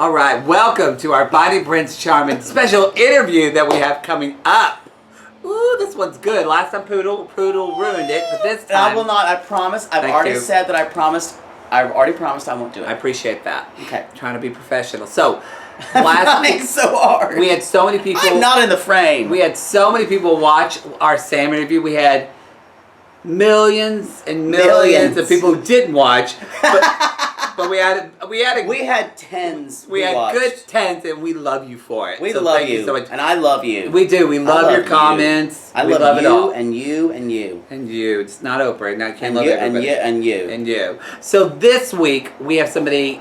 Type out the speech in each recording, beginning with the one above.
All right, welcome to our Body Prince Charming special interview that we have coming up. Ooh, this one's good. Last time Poodle ruined it, but this time... I will not, I promise. I've already said that I've already promised I won't do it. I appreciate that. Okay. Trying to be professional. So, I'm trying so hard. We had so many people... I'm not in the frame. We had so many people watch our Sam interview. We had millions and millions of people who didn't watch, but we had tens. We had good tens, and we love you for it. We love you so much, and I love you. We do. We love your comments. I love you, it all. And you, and you, and you. It's not Oprah. Now I can't love you, everybody. And you, and you. So this week we have somebody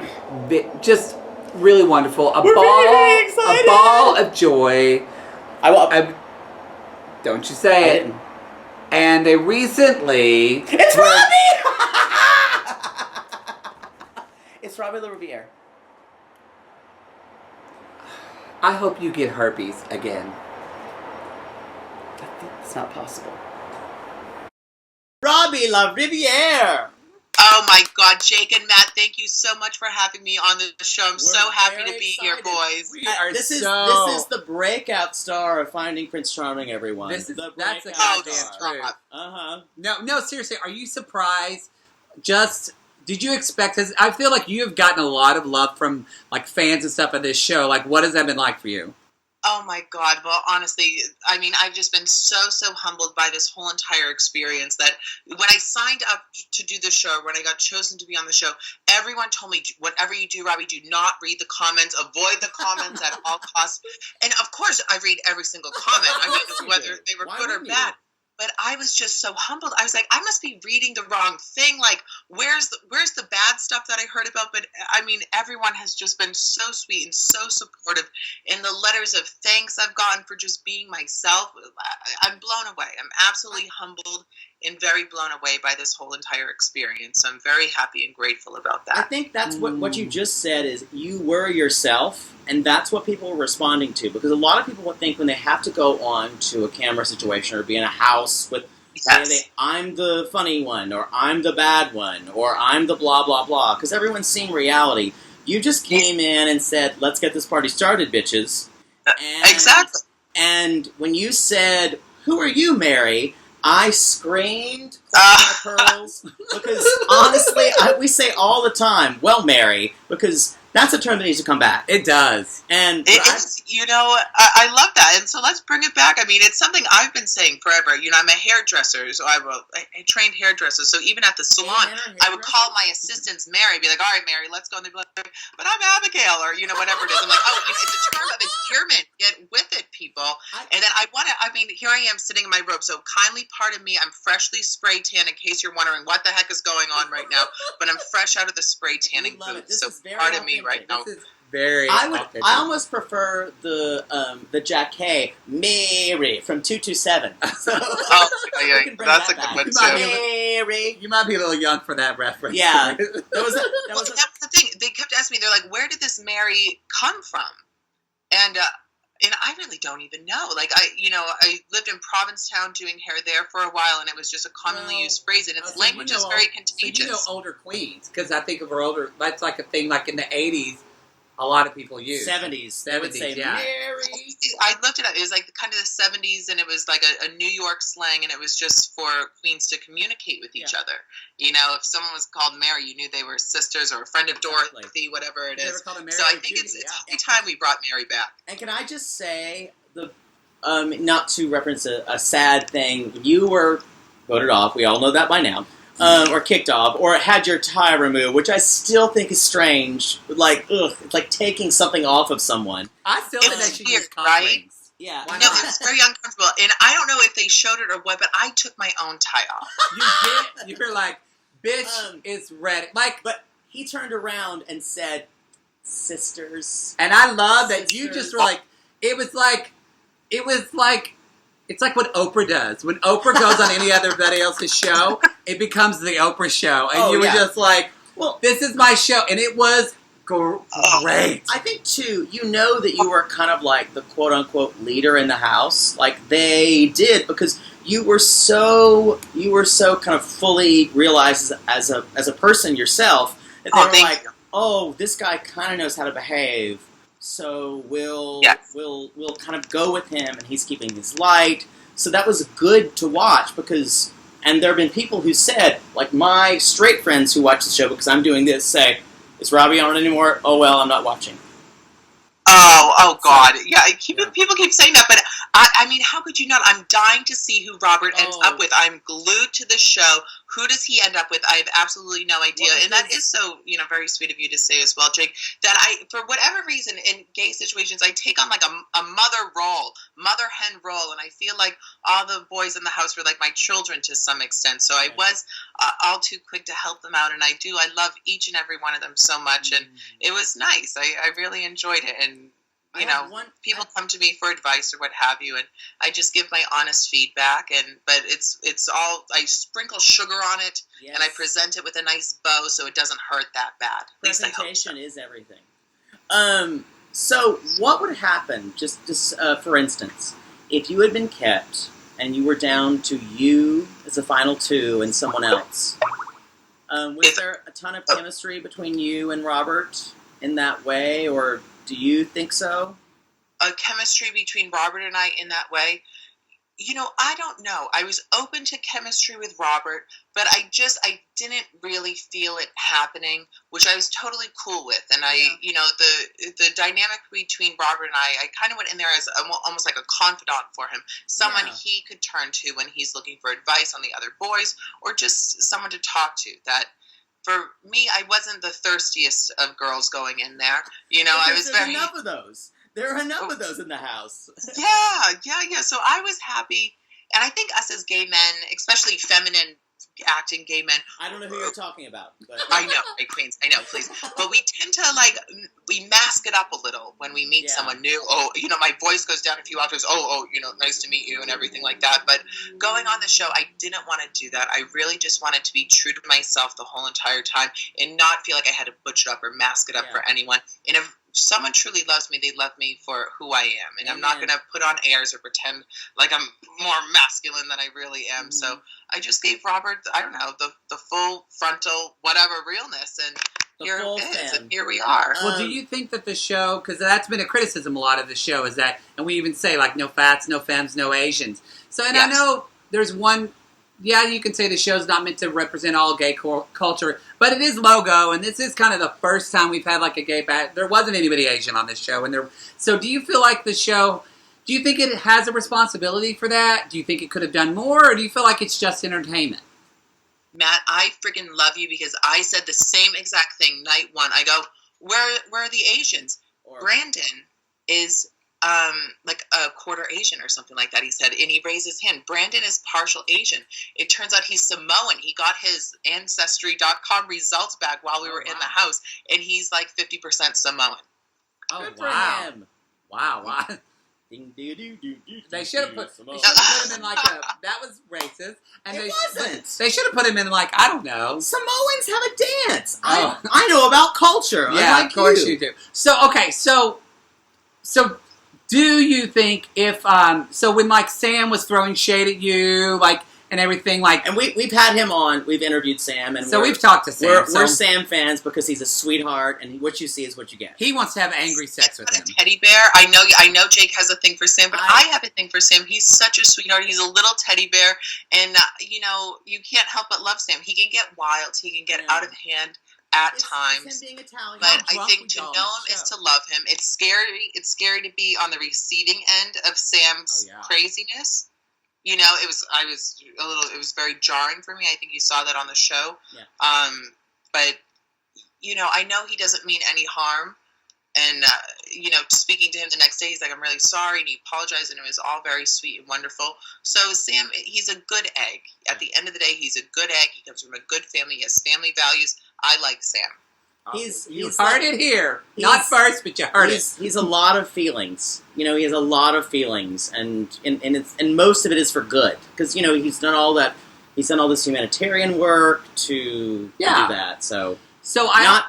just really wonderful. A ball of joy. Don't you say it. Didn't. And they recently... It's Robby! It's Robby LaRiviere. I hope you get herpes again. It's not possible. Robby LaRiviere! Oh my God, Jake and Matt, thank you so much for having me on the show. I'm so happy to be here, boys. This is the breakout star of Finding Prince Charming, everyone. That's a goddamn truth. No, seriously, are you surprised? Did you expect this? I feel like you have gotten a lot of love from like fans and stuff of this show. Like, what has that been like for you? Oh my God. Well, honestly, I mean, I've just been so humbled by this whole entire experience that when I signed up to do the show, when I got chosen to be on the show, everyone told me, whatever you do, Robby, do not read the comments, avoid the comments at all costs. And of course, I read every single comment. I mean, whether they were good or bad. But I was just so humbled. I was like, I must be reading the wrong thing. Like, where's the bad stuff that I heard about? But I mean, everyone has just been so sweet and so supportive. And the letters of thanks I've gotten for just being myself, I'm blown away. I'm absolutely humbled and very blown away by this whole entire experience. So I'm very happy and grateful about that. I think that's what you just said is you were yourself, and that's what people were responding to. Because a lot of people would think when they have to go on to a camera situation or be in a house with, I'm the funny one, or I'm the bad one, or I'm the blah, blah, blah. Because everyone's seeing reality. You just came in and said, let's get this party started, bitches. Exactly. And when you said, who are you, Mary? I screamed, clutched my pearls, because honestly, we say all the time, well, Mary, because that's a term that needs to come back. It does. And I love that. And so let's bring it back. I mean, it's something I've been saying forever. You know, I'm a hairdresser, so I trained hairdresser. So even at the salon, I would call my assistants Mary, be like, all right, Mary, let's go. And they'd be like, but I'm Abigail, or, whatever it is. I'm like, oh, it's a term of endearment. Get with it, people. And then here I am sitting in my robe. So kindly pardon me. I'm freshly spray tan in case you're wondering what the heck is going on right now. But I'm fresh out of the spray tanning booth. So pardon me right now. This is very I almost prefer the Jacquet Mary from 227. So, that's a good one too. Mary. You might be a little young for that reference. Yeah. That's the thing. They kept asking me, they're like, where did this Mary come from? And I really don't even know. Like, I lived in Provincetown doing hair there for a while, and it was just a commonly used phrase, and its language is very contagious. So older queens, because I think of her older, that's like a thing like in the 80s, a lot of people use. 70s. They would say, yeah. Mary. I looked it up. It was like kind of the 70s, and it was like a New York slang, and it was just for queens to communicate with each other. If someone was called Mary, you knew they were sisters or a friend of Dorothy, whatever it is. So I think it's high time we brought Mary back. And can I just say, not to reference a sad thing, you were voted off. We all know that by now. Or kicked off, or had your tie removed, which I still think is strange. Like, it's like taking something off of someone. I still think they should use right? Yeah. No, it was very uncomfortable, and I don't know if they showed it or what, but I took my own tie off. You did? You're like, bitch is ready. Like, but he turned around and said, sisters. And I love that you just were like, it's like what Oprah does. When Oprah goes on anybody else's show, it becomes the Oprah show. And you were just like, well, this is my show. And it was great. I think, too, that you were kind of like the quote-unquote leader in the house. Like they did, because you were so kind of fully realized as a person yourself. That they were like, oh, this guy kind of knows how to behave, so we'll kind of go with him, and he's keeping his light. So that was good to watch because, and there have been people who said, like my straight friends who watch the show because I'm doing this, say, is Robby on anymore? Oh well, I'm not watching. Oh God. Yeah, people keep saying that, but I mean, how could you not? I'm dying to see who Robert ends up with. I'm glued to the show. Who does he end up with? I have absolutely no idea. And that is so, very sweet of you to say as well, Jake, that for whatever reason, in gay situations, I take on like a mother hen role, and I feel like all the boys in the house were like my children to some extent. So I was all too quick to help them out, and I love each and every one of them so much, and it was nice. I really enjoyed it, and people come to me for advice or what have you, and I just give my honest feedback. But it's all, I sprinkle sugar on it, and I present it with a nice bow so it doesn't hurt that bad. At least I hope so. Presentation is everything. So what would happen? Just for instance, if you had been kept and you were down to you as a final two and someone else, was there a ton of chemistry between you and Robert in that way, or do you think so? A chemistry between Robert and I in that way? I don't know. I was open to chemistry with Robert, but I didn't really feel it happening, which I was totally cool with. And the dynamic between Robert and I kind of went in there as almost like a confidant for him, someone he could turn to when he's looking for advice on the other boys, or just someone to talk to. That for me, I wasn't the thirstiest of girls going in there. I was very enough of those. There are enough of those in the house. Yeah. So I was happy, and I think us as gay men, especially feminine acting gay men. I don't know who you're talking about. But I know, right, Queens. I know, please. But we tend to we mask it up a little when we meet someone new. Oh, my voice goes down a few octaves. Oh, nice to meet you and everything like that. But going on the show, I didn't want to do that. I really just wanted to be true to myself the whole entire time and not feel like I had to butch it up or mask it up for anyone. And if someone truly loves me, they love me for who I am. And I'm not going to put on airs or pretend like I'm more masculine than I really am. Mm-hmm. So I just gave Robert, I don't know, the full frontal whatever realness, and here it is, and here we are. Well, do you think that the show, because that's been a criticism a lot of the show, is that, and we even say no fats, no femmes, no Asians. So, and I know there's one, you can say the show's not meant to represent all gay culture, but it is logo, and this is kind of the first time we've had a gay there wasn't anybody Asian on this show, so do you feel like the show, do you think it has a responsibility for that? Do you think it could have done more, or do you feel like it's just entertainment? Matt, I freaking love you because I said the same exact thing night one. I go, where are the Asians? Brandon is like a quarter Asian or something like that, he said, and he raised his hand. Brandon is partial Asian. It turns out he's Samoan. He got his Ancestry.com results back while we were in the house, and he's like 50% Samoan. Oh, good wow. for him. Wow. They should have put him in that was racist. And it wasn't. They should have put him in I don't know. Samoans have a dance. I know about culture. Yeah, of course you do. So, okay, so do you think if, so when Sam was throwing shade at you, and everything, and we've had him on, we've interviewed Sam, and so we've talked to Sam. We're Sam fans because he's a sweetheart, and what you see is what you get. He wants to have angry sex with him. Teddy bear. I know Jake has a thing for Sam, but I have a thing for Sam. He's such a sweetheart. He's a little teddy bear, and you can't help but love Sam. He can get wild. He can get out of hand at times. It's him being Italian. But I think to know him is to love him. It's scary. It's scary to be on the receiving end of Sam's craziness. It was very jarring for me. I think you saw that on the show. Yeah. But I know he doesn't mean any harm. And, speaking to him the next day, he's like, I'm really sorry. And he apologized, and it was all very sweet and wonderful. So Sam, he's a good egg. At the end of the day, he's a good egg. He comes from a good family. He has family values. I like Sam. You heard it here. Not first, but you heard it. He's a lot of feelings. He has a lot of feelings, and most of it is for good. Because, he's done all that. He's done all this humanitarian work to do that. So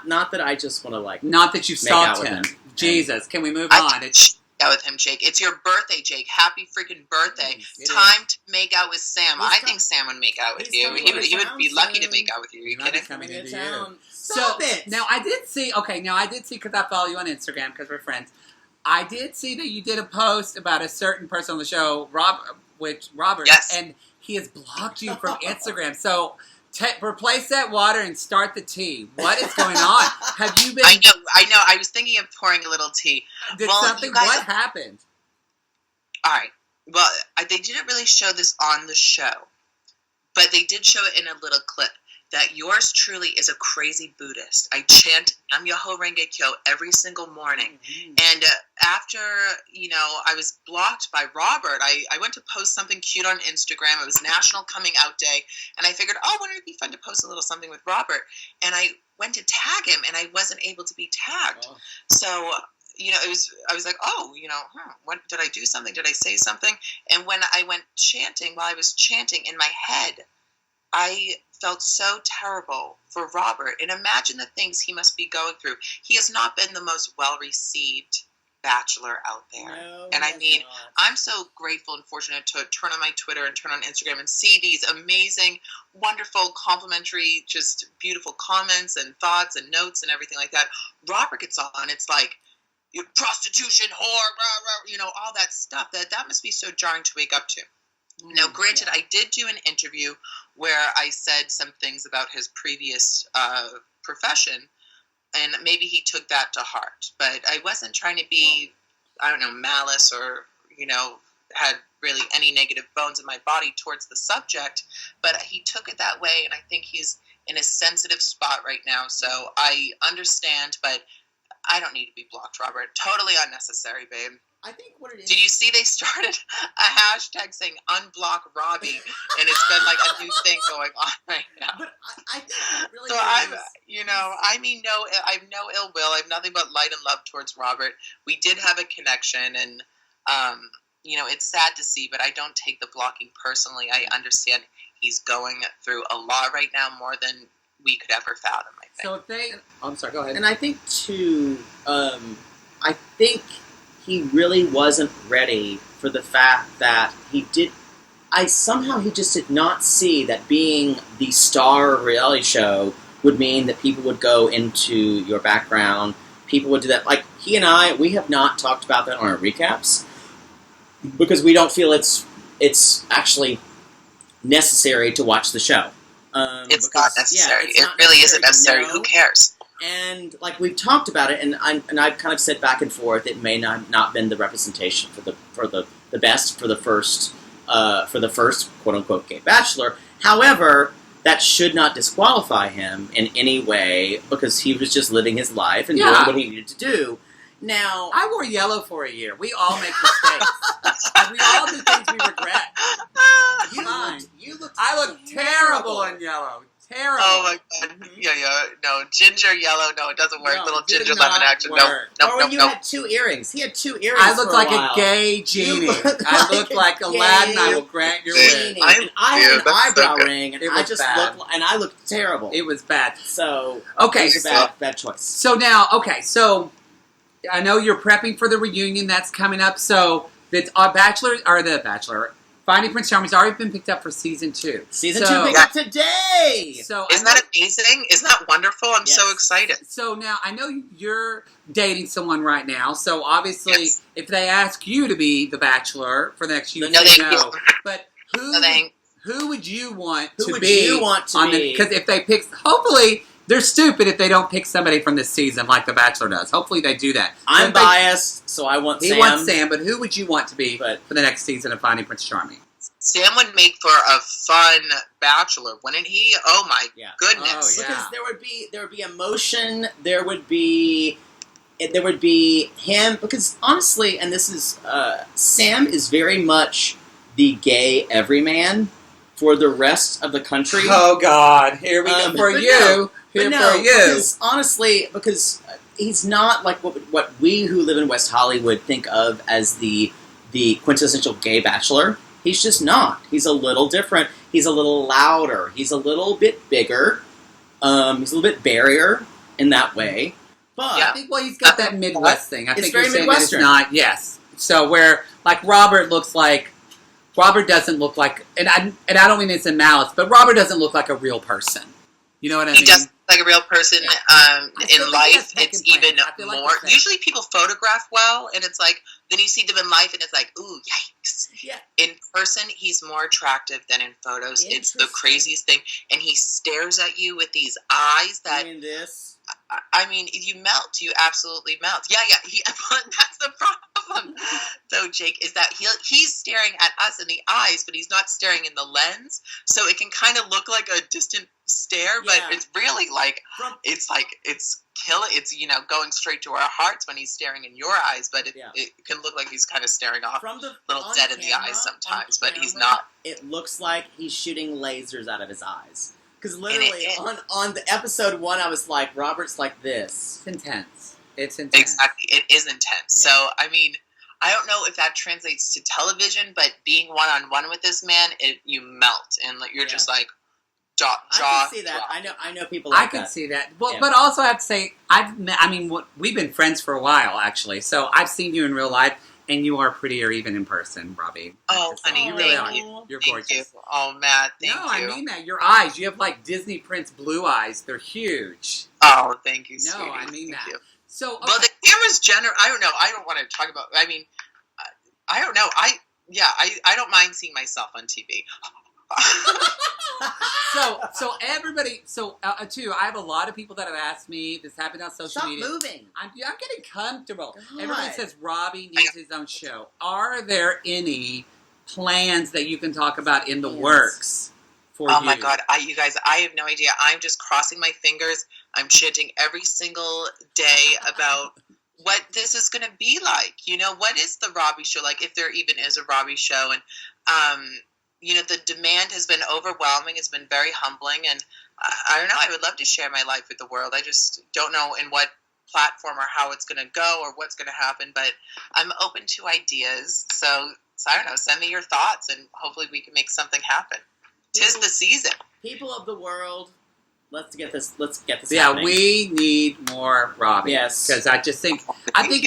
not that I just want to not that you've stalked him. Jesus, can we move on? out with him, Jake. It's your birthday, Jake. Happy freaking birthday. Time to make out with Sam. I think Sam would make out with you. He would be lucky to make out with you. Are you kidding? Coming into town. Stop it. Now, I did see, because I follow you on Instagram because we're friends. I did see that you did a post about a certain person on the show, Robert. Yes. And he has blocked you from Instagram. So replace that water and start the tea. What is going on? Have you been... I know. I was thinking of pouring a little tea. What happened? All right. Well, they didn't really show this on the show, but they did show it in a little clip. That yours truly is a crazy Buddhist. I chant Nam Myoho Renge Kyo every single morning. Mm-hmm. And after, I was blocked by Robert, I went to post something cute on Instagram. It was National Coming Out Day. And I figured, wouldn't it be fun to post a little something with Robert? And I went to tag him, and I wasn't able to be tagged. Oh. So, I was like, what, did I do something? Did I say something? And when I went chanting, while I was chanting in my head, I felt so terrible for Robert. And imagine the things he must be going through. He has not been the most well-received bachelor out there. No, and I mean, I'm so grateful and fortunate to turn on my Twitter and turn on Instagram and see these amazing, wonderful, complimentary, just beautiful comments and thoughts and notes and everything like that. Robert gets on. It's like, prostitution, whore, rah, rah, all that stuff. That must be so jarring to wake up to. Now, granted, I did do an interview where I said some things about his previous profession, and maybe he took that to heart. But I wasn't trying to be, malice or, had really any negative bones in my body towards the subject. But he took it that way, and I think he's in a sensitive spot right now. So I understand, but I don't need to be blocked, Robert. Totally unnecessary, babe. I think what it is... Did you see they started a hashtag saying unblock Robby, and it's been like a new thing going on right now. But I think it really so I have no ill will. I have nothing but light and love towards Robert. We did have a connection, and it's sad to see, but I don't take the blocking personally. I understand he's going through a lot right now, more than we could ever fathom, I think. So I'm sorry, go ahead. And I think too, I think he really wasn't ready for the fact that he just did not see that being the star of a reality show would mean that people would go into your background, people would do that. Like, he and I, we have not talked about that on our recaps, because we don't feel it's actually necessary to watch the show. It's not necessary. It really isn't necessary. Who cares? And we've talked about it, and I've kind of said back and forth, it may not been the representation for the best for the first quote unquote gay bachelor. However, that should not disqualify him in any way, because he was just living his life and doing what he needed to do. Now, I wore yellow for a year. We all make mistakes. And we all do things we regret. I look terrible in yellow. Terrible. Oh my god. Yeah. No, ginger yellow. No, it doesn't work. Little ginger lemon action. No. You had 2 earrings. He had 2 earrings. I look like a gay genie. I look like Aladdin. I will grant your wish. I had an eyebrow ring, and I looked terrible. It was bad. So okay, it was a bad choice. So now, so I know you're prepping for the reunion that's coming up. So it's the Finding Prince Charming's already been picked up for season 2. Season 2 picked up today! So isn't that amazing? Isn't that wonderful? I'm so excited. So now, I know you're dating someone right now, so obviously, if they ask you to be the bachelor for the next year, no. But who would you want to be? Because if they pick, hopefully, they're stupid if they don't pick somebody from this season like The Bachelor does. Hopefully they do that. I'm biased, so I want Sam. He wants Sam, but who would you want to be for the next season of Finding Prince Charming? Sam would make for a fun bachelor, wouldn't he? Oh my goodness! Oh, yeah. Because there would be emotion. There would be him. Because honestly, and this is Sam is very much the gay everyman for the rest of the country. Oh God! Here we go for you. Because honestly, because he's not like what we who live in West Hollywood think of as the quintessential gay bachelor. He's just not. He's a little different. He's a little louder. He's a little bit bigger. He's a little bit barrier in that way. But I think he's got that Midwest thing. I think very you're saying Midwestern. That it's not. Yes. So where like Robert doesn't look like, and I don't mean this in malice, but Robert doesn't look like a real person. You know what I mean? He does look like a real person. In life, it's even like more. Usually people photograph well, and it's like, then you see them in life, and it's like, ooh, yikes. Yeah. In person, he's more attractive than in photos. It's the craziest thing. And he stares at you with these eyes that... You mean this? I mean, you melt. You absolutely melt. Yeah. That's the problem, though, Jake, is that he's staring at us in the eyes, but he's not staring in the lens. So it can kind of look like a distant stare, but it's really like, it's killing. It's, going straight to our hearts when he's staring in your eyes, but it can look like he's kind of staring off, little dead in the eyes sometimes, but he's not. It looks like he's shooting lasers out of his eyes. Because literally, on the episode 1, I was like, Robert's like this. It's intense. It's intense. Exactly. It is intense. Yeah. So, I mean, I don't know if that translates to television, but being one-on-one with this man, you melt. And you're just like, jaw. I can see that. I know people like that. I can see that. Well, but also I have to say, we've been friends for a while, actually. So I've seen you in real life. And you are prettier even in person, Robbie. Oh, honey, you really thank are. you. You're thank gorgeous. You. Oh, Matt, thank you. No, I mean that. Your eyes. You have like Disney Prince blue eyes. They're huge. Oh, thank you, sweetie. No, I mean thank that. You. So, okay. Well, the camera's I don't know. I don't want to talk about. I mean, I don't know. I don't mind seeing myself on TV. So everybody, too, I have a lot of people that have asked me, this happened on social media. Stop moving. I'm getting comfortable. God. Everybody says Robbie needs his own show. Are there any plans that you can talk about in the works for you? Oh my God, you guys, I have no idea. I'm just crossing my fingers. I'm chanting every single day about what this is going to be like. What is the Robbie show like, if there even is a Robbie show? And, the demand has been overwhelming. It's been very humbling. And I don't know. I would love to share my life with the world. I just don't know in what platform or how it's going to go or what's going to happen. But I'm open to ideas. So I don't know. Send me your thoughts and hopefully we can make something happen. 'Tis the season. People of the world, let's get this Yeah, happening. we need more Robbie. Yes. Because I think,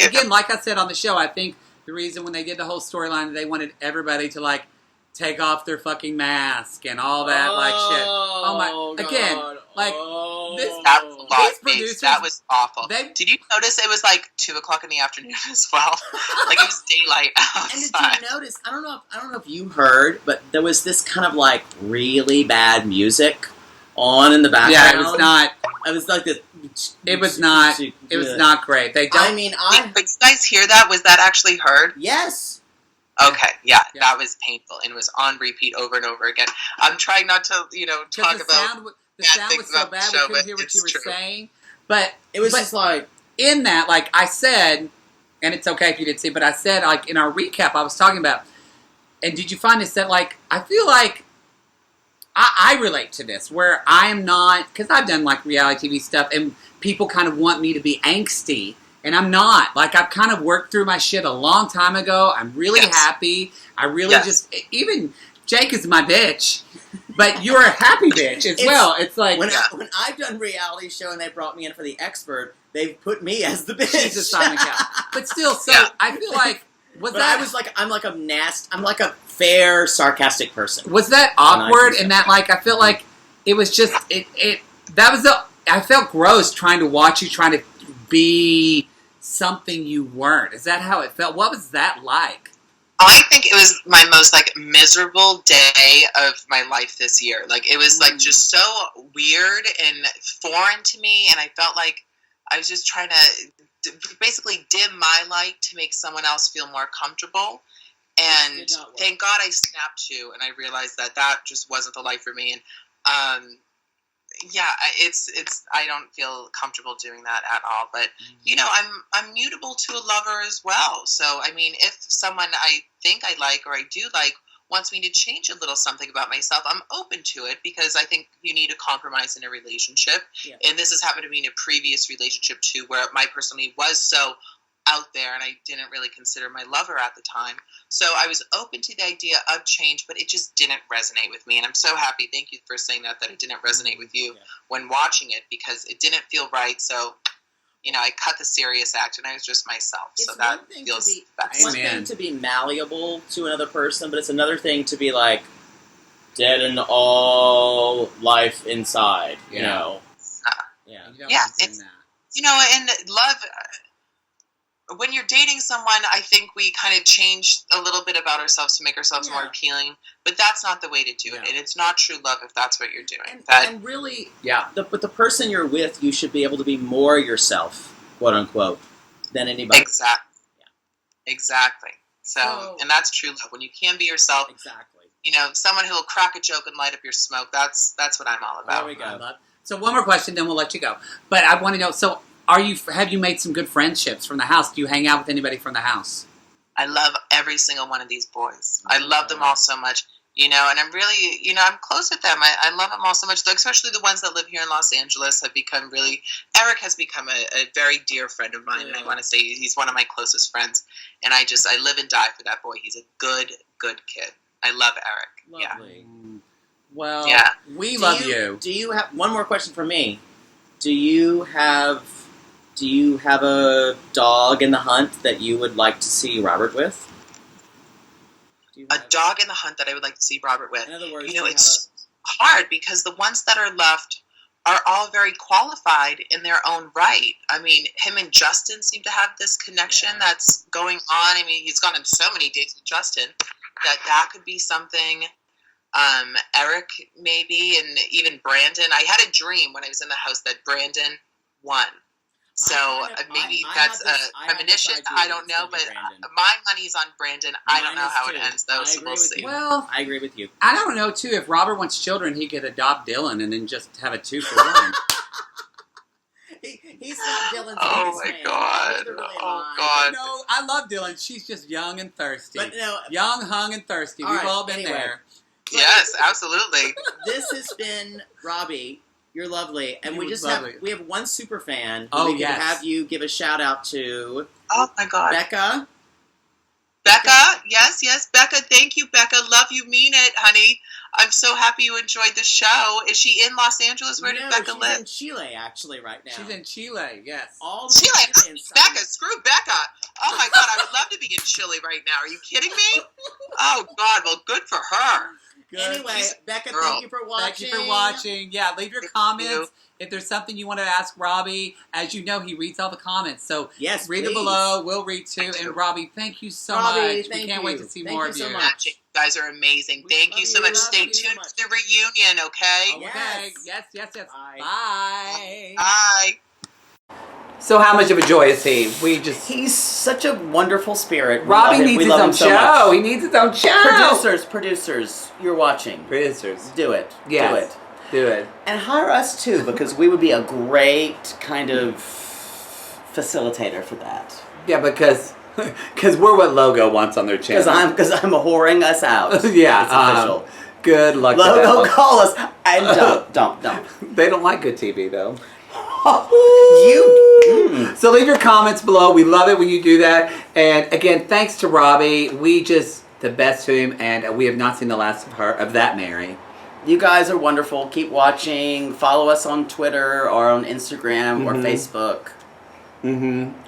again, like I said on the show, I think the reason when they did the whole storyline, they wanted everybody to, take off their fucking mask and all that, shit. Oh my! Again, that was a lot, producers, that was awful. Did you notice it was 2:00 in the afternoon as well? It was daylight outside. And did you notice? I don't know if you heard, but there was this kind of really bad music on in the background. Yeah, it was not. It was like this. It was not. It was not great. They don't. But you guys hear that? Was that actually heard? Yes. Okay, yeah, that was painful, and it was on repeat over and over again. I'm trying not to, talk about the sound was so bad we couldn't hear what you were saying. But it was just in that, I said, and it's okay if you didn't see, but I said, in our recap, I was talking about, and did you find this that, I feel like I relate to this, where I am not, because I've done, reality TV stuff, and people kind of want me to be angsty. And I'm not. I've kind of worked through my shit a long time ago. I'm really happy. I really even Jake is my bitch, but you're a happy bitch as well. It's when I've done reality show and they brought me in for the expert, they've put me as the bitch. She's a Simon Cowell. But still, I feel like, I'm like a fair, sarcastic person. Was that awkward? And that, I feel like it was just, I felt gross trying to watch you trying to be something you weren't. Is that how it felt? What was that like? I think it was my most miserable day of my life this year. It was just so weird and foreign to me, and I felt like I was just trying to basically dim my light to make someone else feel more comfortable. And thank God I snapped to, and I realized that just wasn't the life for me. And it's I don't feel comfortable doing that at all. But I'm mutable to a lover as well. So if someone I think I like or I do like wants me to change a little something about myself, I'm open to it, because I think you need a compromise in a relationship. Yeah. And this has happened to me in a previous relationship too, where my personality was so out there and I didn't really consider my lover at the time. So I was open to the idea of change, but it just didn't resonate with me. And I'm so happy, thank you for saying that it didn't resonate with you when watching it, because it didn't feel right. So I cut the serious act and I was just myself. It's so that one thing feels to be, best. It's one thing to be malleable to another person, but it's another thing to be like dead and all life inside. You know. Yeah. It's, and love. When you're dating someone, I think we kind of change a little bit about ourselves to make ourselves more appealing. But that's not the way to do it. And it's not true love if that's what you're doing. And really, but the person you're with, you should be able to be more yourself, quote unquote, than anybody. Exactly. Yeah. Exactly. So, and that's true love. When you can be yourself. Exactly. Someone who will crack a joke and light up your smoke. That's what I'm all about. There we go. So one more question, then we'll let you go. But I want to know, so have you made some good friendships from the house? Do you hang out with anybody from the house? I love every single one of these boys. I love them all so much, and I'm really, I'm close with them. I love them all so much, especially the ones that live here in Los Angeles have become Eric has become a very dear friend of mine, and I want to say he's one of my closest friends, and I live and die for that boy. He's a good kid. I love Eric. Lovely. Yeah. Well, we love you. Do you have one more question for me? Do you have a dog in the hunt that you would like to see Robert with? A dog in the hunt that I would like to see Robert with. In other words, it's hard because the ones that are left are all very qualified in their own right. I mean, him and Justin seem to have this connection that's going on. I mean, he's gone on so many dates with Justin that could be something. Eric maybe, and even Brandon. I had a dream when I was in the house that Brandon won. So maybe that's a premonition. I don't know, but my money's on Brandon. I don't know how it ends, though, so we'll see. Well, I agree with you. I don't know, too. If Robert wants children, he could adopt Dylan and then just have a 2-for-1. He's not Dylan's Oh, my God. Oh, God. No, I love Dylan. She's just young and thirsty. But no, young, hung, and thirsty. We've all been there. Yes, absolutely. This has been Robby. You're lovely, and we have one super fan. Oh, we can have you give a shout out to. Oh my God, Becca. Yes, Becca. Thank you, Becca. Love you, mean it, honey. I'm so happy you enjoyed the show. Is she in Los Angeles? Where did Becca live? She's in Chile, actually, right now. She's in Chile. Yes. Chile. Becca, screw Becca. Oh my God, I would love to be in Chile right now. Are you kidding me? Oh God, well, good for her. Good. Anyway, Becca, thank you for watching. Thank you for watching. Yeah, leave your comments. If there's something you want to ask Robby, as you know, he reads all the comments. So read it below. We'll read too. And Robby, thank you so much. We can't wait to see more of you. You guys are amazing. Thank you so much. Stay tuned for the reunion, okay? Okay. Yes. Bye. Bye. Bye. So how much of a joy is he? He's such a wonderful spirit. Robby needs his own show. He needs his own show. Producers, you're watching. Producers. Do it. Yes. Do it. And hire us too, because we would be a great kind of facilitator for that. Yeah, because we're what Logo wants on their channel. Because I'm whoring us out. Yeah. It's official. Good luck. Logo, call us. And don't. They don't like good TV though. So leave your comments below. We love it when you do that. And again, thanks to Robby. We just the best to him, and we have not seen the last of that Mary. You guys are wonderful. Keep watching. Follow us on Twitter or on Instagram or Facebook.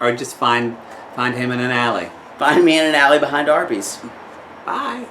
Or just find him in an alley. Find me in an alley behind Arby's. Bye.